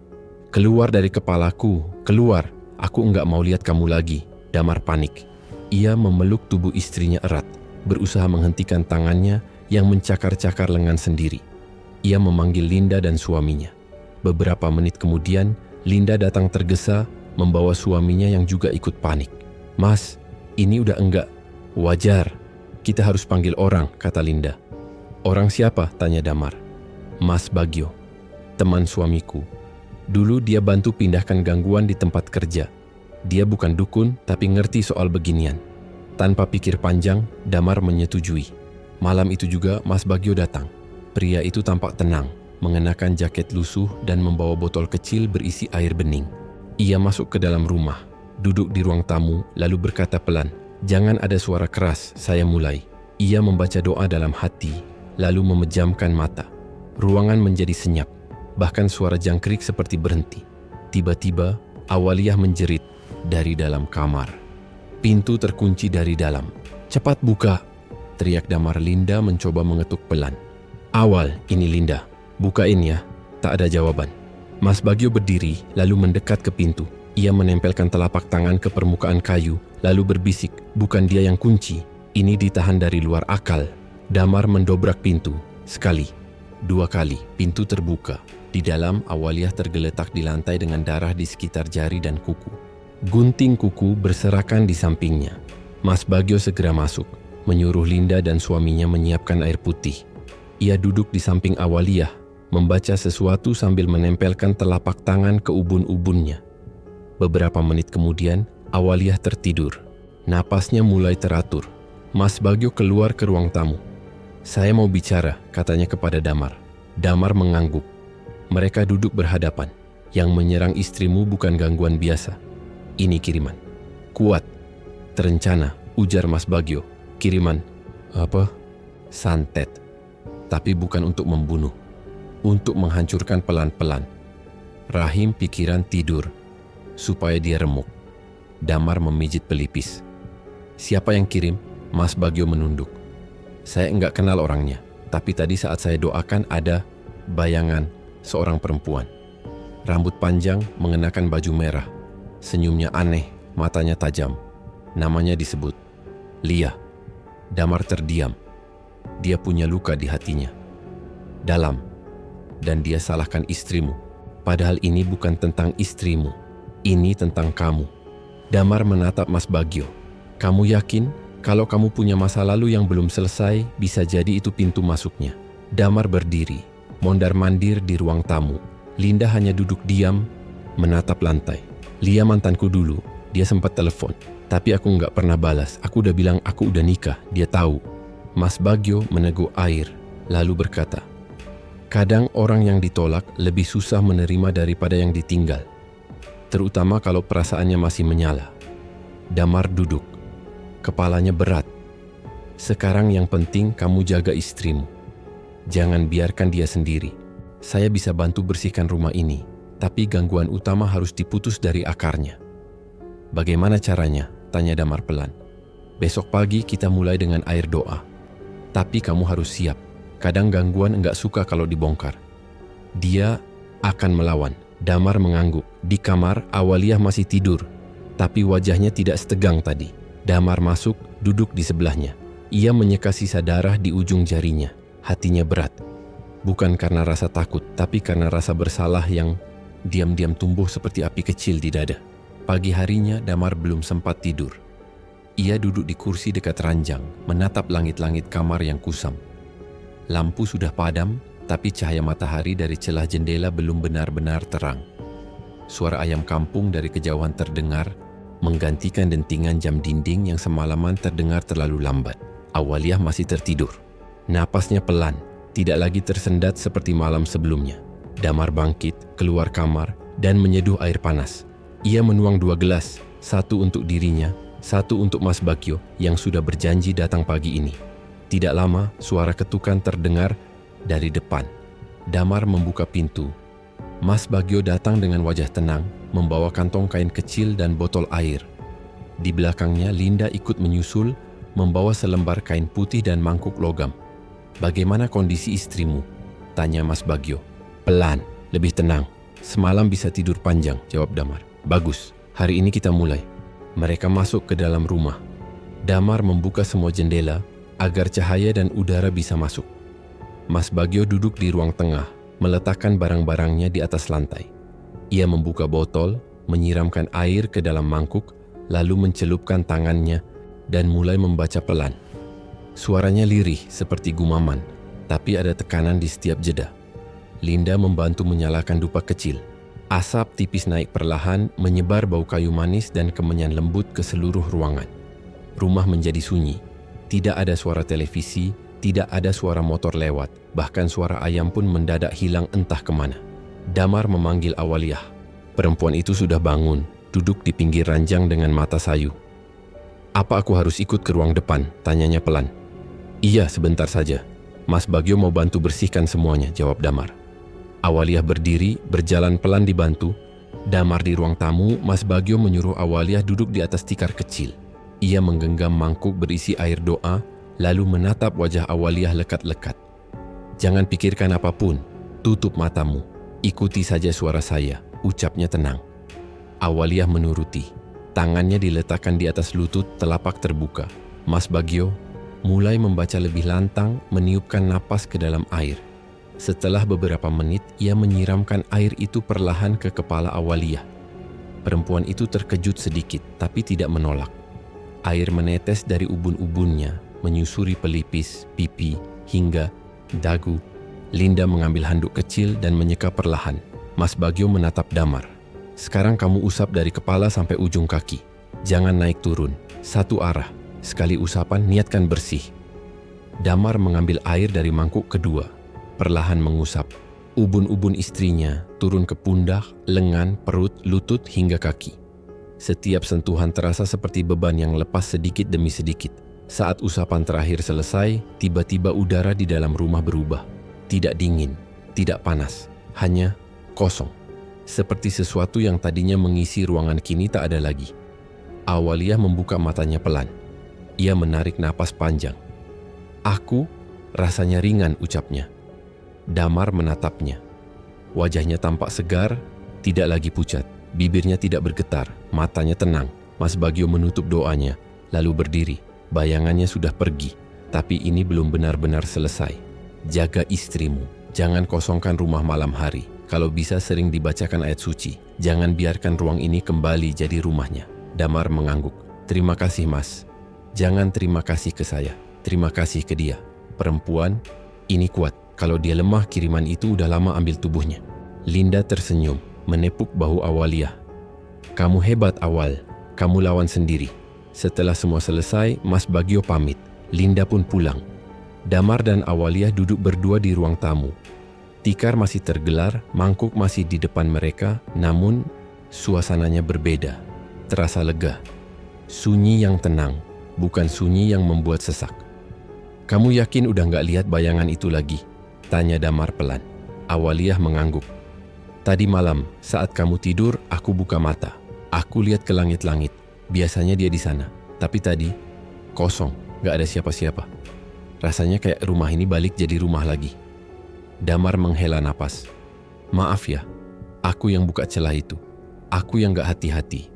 "Keluar dari kepalaku, keluar! Aku enggak mau lihat kamu lagi." Damar panik. Ia memeluk tubuh istrinya erat, berusaha menghentikan tangannya yang mencakar-cakar lengan sendiri. Ia memanggil Linda dan suaminya. Beberapa menit kemudian, Linda datang tergesa, membawa suaminya yang juga ikut panik. "Mas, ini udah enggak wajar. Kita harus panggil orang," kata Linda. "Orang siapa?" tanya Damar. "Mas Bagio, teman suamiku. Dulu dia bantu pindahkan gangguan di tempat kerja. Dia bukan dukun, tapi ngerti soal beginian." Tanpa pikir panjang, Damar menyetujui. Malam itu juga Mas Bagio datang. Pria itu tampak tenang, mengenakan jaket lusuh dan membawa botol kecil berisi air bening. Ia masuk ke dalam rumah, duduk di ruang tamu, lalu berkata pelan, "Jangan ada suara keras, saya mulai." Ia membaca doa dalam hati, lalu memejamkan mata. Ruangan menjadi senyap, bahkan suara jangkrik seperti berhenti. Tiba-tiba, Awaliyah menjerit dari dalam kamar. Pintu terkunci dari dalam. "Cepat buka!" teriak Damar. Linda mencoba mengetuk pelan. "Awal, ini Linda. Bukain ya." Tak ada jawaban. Mas Bagio berdiri, lalu mendekat ke pintu. Ia menempelkan telapak tangan ke permukaan kayu, lalu berbisik, "Bukan dia yang kunci. Ini ditahan dari luar akal." Damar mendobrak pintu. Sekali, dua kali, pintu terbuka. Di dalam, Awaliyah tergeletak di lantai dengan darah di sekitar jari dan kuku. Gunting kuku berserakan di sampingnya. Mas Bagio segera masuk, menyuruh Linda dan suaminya menyiapkan air putih. Ia duduk di samping Awaliyah, membaca sesuatu sambil menempelkan telapak tangan ke ubun-ubunnya. Beberapa menit kemudian, Awaliyah tertidur. Napasnya mulai teratur. Mas Bagio keluar ke ruang tamu. "Saya mau bicara," katanya kepada Damar. Damar mengangguk. Mereka duduk berhadapan. Yang menyerang istrimu bukan gangguan biasa. Ini kiriman. Kuat, terencana, ujar Mas Bagio. "Kiriman apa?" "Santet. Tapi bukan untuk membunuh. Untuk menghancurkan pelan-pelan. Rahim pikiran tidur. Supaya dia remuk." Damar memijit pelipis. "Siapa yang kirim?" Mas Bagio menunduk. "Saya enggak kenal orangnya. Tapi tadi saat saya doakan ada bayangan seorang perempuan. Rambut panjang, mengenakan baju merah. Senyumnya aneh, matanya tajam. Namanya disebut Lia." Damar terdiam. Dia punya luka di hatinya. Dalam. Dan dia salahkan istrimu. Padahal ini bukan tentang istrimu. Ini tentang kamu. Damar menatap Mas Bagio. "Kamu yakin kalau kamu punya masa lalu yang belum selesai, bisa jadi itu pintu masuknya?" Damar berdiri, mondar-mandir di ruang tamu. Linda hanya duduk diam, menatap lantai. "Lia mantanku dulu, dia sempat telepon. Tapi aku nggak pernah balas. Aku udah bilang aku udah nikah, dia tahu." Mas Bagio meneguk air, lalu berkata, "Kadang orang yang ditolak lebih susah menerima daripada yang ditinggal. Terutama kalau perasaannya masih menyala." Damar duduk. Kepalanya berat. "Sekarang yang penting kamu jaga istrimu. Jangan biarkan dia sendiri. Saya bisa bantu bersihkan rumah ini, tapi gangguan utama harus diputus dari akarnya." "Bagaimana caranya?" tanya Damar pelan. "Besok pagi kita mulai dengan air doa. Tapi kamu harus siap. Kadang gangguan enggak suka kalau dibongkar. Dia akan melawan." Damar mengangguk. Di kamar, Awaliyah masih tidur, tapi wajahnya tidak setegang tadi. Damar masuk, duduk di sebelahnya. Ia menyeka sisa darah di ujung jarinya. Hatinya berat. Bukan karena rasa takut, tapi karena rasa bersalah yang diam-diam tumbuh seperti api kecil di dada. Pagi harinya, Damar belum sempat tidur. Ia duduk di kursi dekat ranjang, menatap langit-langit kamar yang kusam. Lampu sudah padam, tapi cahaya matahari dari celah jendela belum benar-benar terang. Suara ayam kampung dari kejauhan terdengar, menggantikan dentingan jam dinding yang semalaman terdengar terlalu lambat. Awaliyah masih tertidur. Napasnya pelan, tidak lagi tersendat seperti malam sebelumnya. Damar bangkit, keluar kamar, dan menyeduh air panas. Ia menuang 2 gelas, satu untuk dirinya, satu untuk Mas Bagio yang sudah berjanji datang pagi ini. Tidak lama, suara ketukan terdengar dari depan. Damar membuka pintu. Mas Bagio datang dengan wajah tenang, membawa kantong kain kecil dan botol air. Di belakangnya Linda ikut menyusul, membawa selembar kain putih dan mangkuk logam. "Bagaimana kondisi istrimu?" tanya Mas Bagio. "Pelan, lebih tenang. Semalam bisa tidur panjang," jawab Damar. "Bagus, hari ini kita mulai." Mereka masuk ke dalam rumah. Damar membuka semua jendela agar cahaya dan udara bisa masuk. Mas Bagio duduk di ruang tengah, meletakkan barang-barangnya di atas lantai. Ia membuka botol, menyiramkan air ke dalam mangkuk, lalu mencelupkan tangannya dan mulai membaca pelan. Suaranya lirih seperti gumaman, tapi ada tekanan di setiap jeda. Linda membantu menyalakan dupa kecil. Asap tipis naik perlahan, menyebar bau kayu manis dan kemenyan lembut ke seluruh ruangan. Rumah menjadi sunyi. Tidak ada suara televisi, tidak ada suara motor lewat, bahkan suara ayam pun mendadak hilang entah kemana. Damar memanggil Awaliyah. Perempuan itu sudah bangun, duduk di pinggir ranjang dengan mata sayu. "Apa aku harus ikut ke ruang depan?" tanyanya pelan. "Iya, sebentar saja. Mas Bagio mau bantu bersihkan semuanya," jawab Damar. Awaliyah berdiri, berjalan pelan dibantu. Damar di ruang tamu, Mas Bagio menyuruh Awaliyah duduk di atas tikar kecil. Ia menggenggam mangkuk berisi air doa, lalu menatap wajah Awaliyah lekat-lekat. "Jangan pikirkan apapun, tutup matamu, ikuti saja suara saya," ucapnya tenang. Awaliyah menuruti. Tangannya diletakkan di atas lutut, telapak terbuka. Mas Bagio mulai membaca lebih lantang, meniupkan napas ke dalam air. Setelah beberapa menit, ia menyiramkan air itu perlahan ke kepala Awaliyah. Perempuan itu terkejut sedikit, tapi tidak menolak. Air menetes dari ubun-ubunnya, menyusuri pelipis, pipi, hingga dagu. Linda mengambil handuk kecil dan menyeka perlahan. Mas Bagio menatap Damar. "Sekarang kamu usap dari kepala sampai ujung kaki. Jangan naik turun, satu arah. Sekali usapan, niatkan bersih." Damar mengambil air dari mangkuk kedua, perlahan mengusap. Ubun-ubun istrinya turun ke pundak, lengan, perut, lutut, hingga kaki. Setiap sentuhan terasa seperti beban yang lepas sedikit demi sedikit. Saat usapan terakhir selesai, tiba-tiba udara di dalam rumah berubah. Tidak dingin, tidak panas, hanya kosong. Seperti sesuatu yang tadinya mengisi ruangan kini tak ada lagi. Awaliyah membuka matanya pelan. Ia menarik napas panjang. "Aku," rasanya ringan ucapnya. Damar menatapnya. Wajahnya tampak segar, tidak lagi pucat. Bibirnya tidak bergetar, matanya tenang. Mas Bagio menutup doanya, lalu berdiri. Bayangannya sudah pergi, tapi ini belum benar-benar selesai. "Jaga istrimu, jangan kosongkan rumah malam hari. Kalau bisa sering dibacakan ayat suci. Jangan biarkan ruang ini kembali jadi rumahnya." Damar mengangguk. "Terima kasih, Mas. Jangan terima kasih ke saya. Terima kasih ke dia. Perempuan, ini kuat. Kalau dia lemah, kiriman itu udah lama ambil tubuhnya." Linda tersenyum, menepuk bahu Awaliyah. "Kamu hebat, Awal. Kamu lawan sendiri." Setelah semua selesai, Mas Bagio pamit. Linda pun pulang. Damar dan Awaliyah duduk berdua di ruang tamu. Tikar masih tergelar, mangkuk masih di depan mereka, namun suasananya berbeda. Terasa lega. Sunyi yang tenang, bukan sunyi yang membuat sesak. "Kamu yakin udah nggak lihat bayangan itu lagi?" tanya Damar pelan. Awaliyah mengangguk. "Tadi malam, saat kamu tidur, aku buka mata. Aku lihat ke langit-langit. Biasanya dia di sana. Tapi tadi, kosong, nggak ada siapa-siapa. Rasanya kayak rumah ini balik jadi rumah lagi." Damar menghela napas. "Maaf ya, aku yang buka celah itu. Aku yang nggak hati-hati.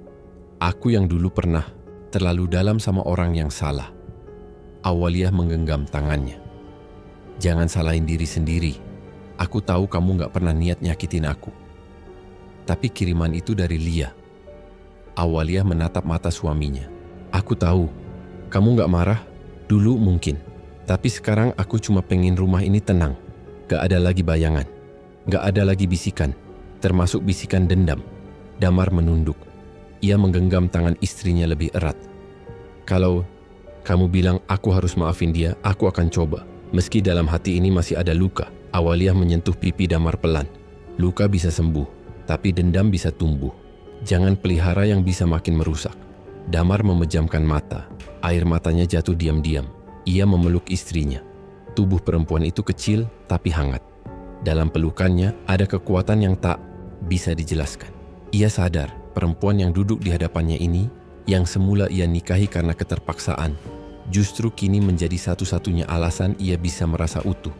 Aku yang dulu pernah terlalu dalam sama orang yang salah." Awaliyah menggenggam tangannya. "Jangan salahin diri sendiri. Aku tahu kamu nggak pernah niat nyakitin aku. Tapi kiriman itu dari Lia." Awaliyah menatap mata suaminya. "Aku tahu, kamu nggak marah. Dulu mungkin. Tapi sekarang aku cuma pengen rumah ini tenang. Gak ada lagi bayangan. Gak ada lagi bisikan. Termasuk bisikan dendam." Damar menunduk. Ia menggenggam tangan istrinya lebih erat. "Kalau kamu bilang aku harus maafin dia, aku akan coba. Meski dalam hati ini masih ada luka." Awaliyah menyentuh pipi Damar pelan. "Luka bisa sembuh, tapi dendam bisa tumbuh. Jangan pelihara yang bisa makin merusak." Damar memejamkan mata. Air matanya jatuh diam-diam. Ia memeluk istrinya. Tubuh perempuan itu kecil tapi hangat. Dalam pelukannya ada kekuatan yang tak bisa dijelaskan. Ia sadar perempuan yang duduk di hadapannya ini, yang semula ia nikahi karena keterpaksaan, justru kini menjadi satu-satunya alasan ia bisa merasa utuh.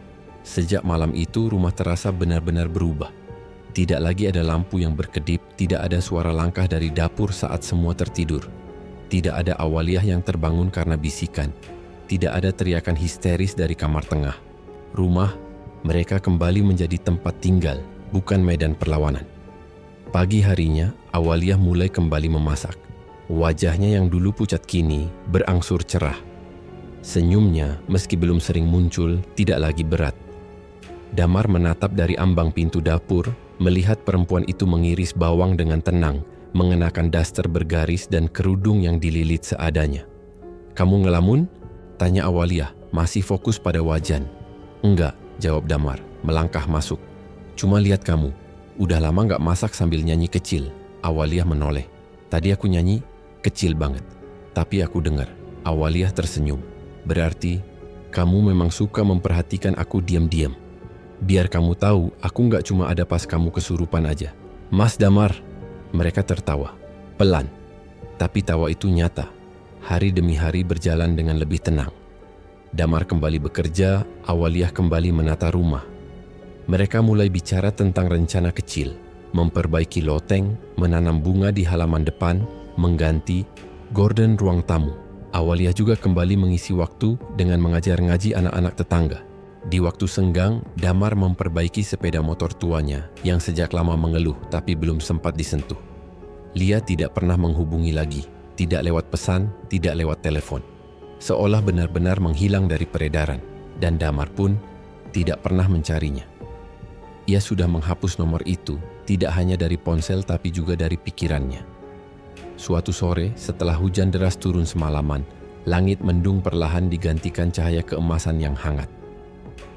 Sejak malam itu, rumah terasa benar-benar berubah. Tidak lagi ada lampu yang berkedip, tidak ada suara langkah dari dapur saat semua tertidur. Tidak ada Awaliyah yang terbangun karena bisikan. Tidak ada teriakan histeris dari kamar tengah. Rumah mereka kembali menjadi tempat tinggal, bukan medan perlawanan. Pagi harinya, Awaliyah mulai kembali memasak. Wajahnya yang dulu pucat kini berangsur cerah. Senyumnya, meski belum sering muncul, tidak lagi berat. Damar menatap dari ambang pintu dapur, melihat perempuan itu mengiris bawang dengan tenang, mengenakan daster bergaris dan kerudung yang dililit seadanya. "Kamu ngelamun?" tanya Awaliyah, masih fokus pada wajan. "Enggak," jawab Damar, melangkah masuk. "Cuma lihat kamu, udah lama gak masak sambil nyanyi kecil." Awaliyah menoleh. "Tadi aku nyanyi kecil banget, tapi aku dengar." Awaliyah tersenyum. "Berarti kamu memang suka memperhatikan aku diam-diam. Biar kamu tahu, aku gak cuma ada pas kamu kesurupan aja." "Mas Damar." Mereka tertawa, pelan, tapi tawa itu nyata. Hari demi hari berjalan dengan lebih tenang. Damar kembali bekerja, Awaliyah kembali menata rumah. Mereka mulai bicara tentang rencana kecil, memperbaiki loteng, menanam bunga di halaman depan, mengganti gorden ruang tamu. Awaliyah juga kembali mengisi waktu dengan mengajar ngaji anak-anak tetangga. Di waktu senggang, Damar memperbaiki sepeda motor tuanya yang sejak lama mengeluh tapi belum sempat disentuh. Lia tidak pernah menghubungi lagi, tidak lewat pesan, tidak lewat telepon. Seolah benar-benar menghilang dari peredaran, dan Damar pun tidak pernah mencarinya. Ia sudah menghapus nomor itu, tidak hanya dari ponsel tapi juga dari pikirannya. Suatu sore, setelah hujan deras turun semalaman, langit mendung perlahan digantikan cahaya keemasan yang hangat.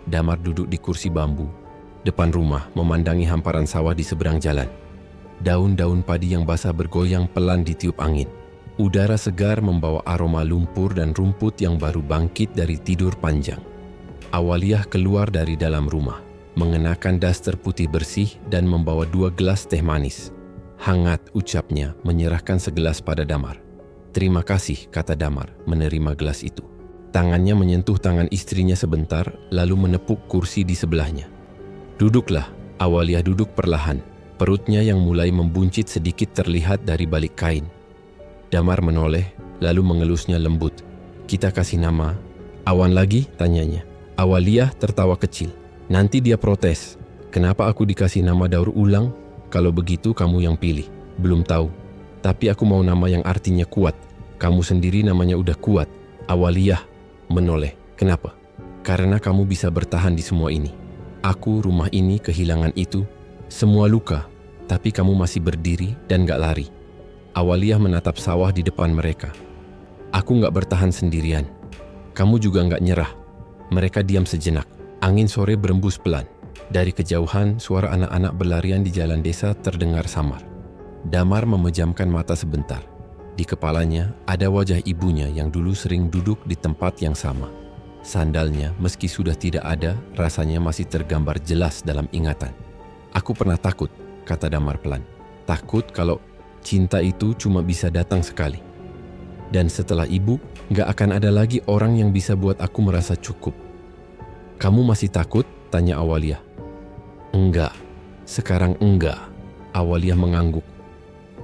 Damar duduk di kursi bambu, depan rumah, memandangi hamparan sawah di seberang jalan. Daun-daun padi yang basah bergoyang pelan ditiup angin. Udara segar membawa aroma lumpur dan rumput yang baru bangkit dari tidur panjang. Awaliyah keluar dari dalam rumah, mengenakan daster putih bersih dan membawa 2 gelas teh manis. "Hangat," ucapnya, menyerahkan segelas pada Damar. "Terima kasih," kata Damar, menerima gelas itu. Tangannya menyentuh tangan istrinya sebentar, lalu menepuk kursi di sebelahnya. "Duduklah." Awaliyah duduk perlahan, perutnya yang mulai membuncit sedikit terlihat dari balik kain. Damar menoleh, lalu mengelusnya lembut. "Kita kasih nama Awan lagi?" tanyanya. Awaliyah tertawa kecil. "Nanti dia protes. Kenapa aku dikasih nama daur ulang? Kalau begitu kamu yang pilih." "Belum tahu. Tapi aku mau nama yang artinya kuat. Kamu sendiri namanya udah kuat." Awaliyah menoleh. "Kenapa?" "Karena kamu bisa bertahan di semua ini. Aku, rumah ini, kehilangan itu. Semua luka. Tapi kamu masih berdiri dan gak lari." Awaliyah menatap sawah di depan mereka. "Aku gak bertahan sendirian. Kamu juga gak nyerah." Mereka diam sejenak. Angin sore berembus pelan. Dari kejauhan, suara anak-anak berlarian di jalan desa terdengar samar. Damar memejamkan mata sebentar. Di kepalanya ada wajah ibunya yang dulu sering duduk di tempat yang sama. Sandalnya, meski sudah tidak ada, rasanya masih tergambar jelas dalam ingatan. "Aku pernah takut," kata Damar pelan. "Takut kalau cinta itu cuma bisa datang sekali. Dan setelah ibu, gak akan ada lagi orang yang bisa buat aku merasa cukup." "Kamu masih takut?" tanya Awaliyah. "Enggak, sekarang enggak." Awaliyah mengangguk.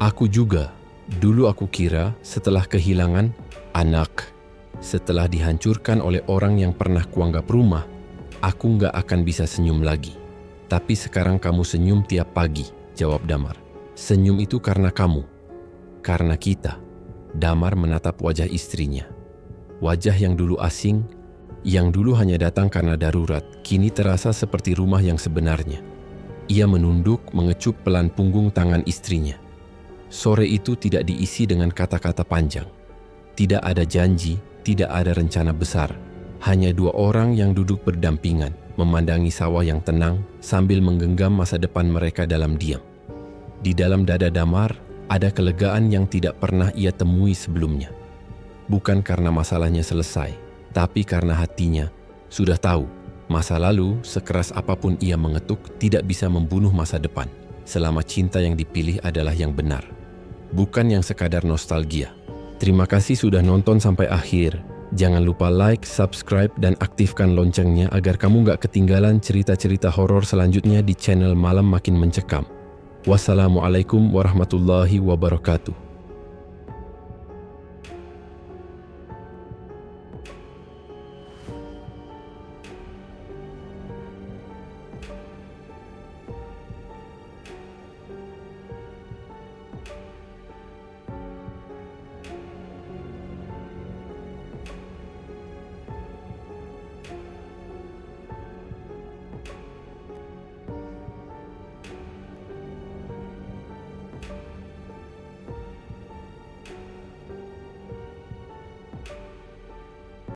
"Aku juga. Dulu aku kira setelah kehilangan anak, setelah dihancurkan oleh orang yang pernah kuanggap rumah, aku gak akan bisa senyum lagi. Tapi sekarang kamu senyum tiap pagi," jawab Damar. "Senyum itu karena kamu, karena kita." Damar menatap wajah istrinya. Wajah yang dulu asing, yang dulu hanya datang karena darurat, kini terasa seperti rumah yang sebenarnya. Ia menunduk, mengecup pelan punggung tangan istrinya. Sore itu tidak diisi dengan kata-kata panjang. Tidak ada janji, tidak ada rencana besar. Hanya 2 orang yang duduk berdampingan, memandangi sawah yang tenang sambil menggenggam masa depan mereka dalam diam. Di dalam dada Damar ada kelegaan yang tidak pernah ia temui sebelumnya. Bukan karena masalahnya selesai, tapi karena hatinya sudah tahu masa lalu sekeras apapun ia mengetuk tidak bisa membunuh masa depan. selama cinta yang dipilih adalah yang benar, bukan yang sekadar nostalgia. Terima kasih sudah nonton sampai akhir. Jangan lupa like, subscribe, dan aktifkan loncengnya agar kamu gak ketinggalan cerita-cerita horor selanjutnya di channel Malam Makin Mencekam. Wassalamualaikum warahmatullahi wabarakatuh.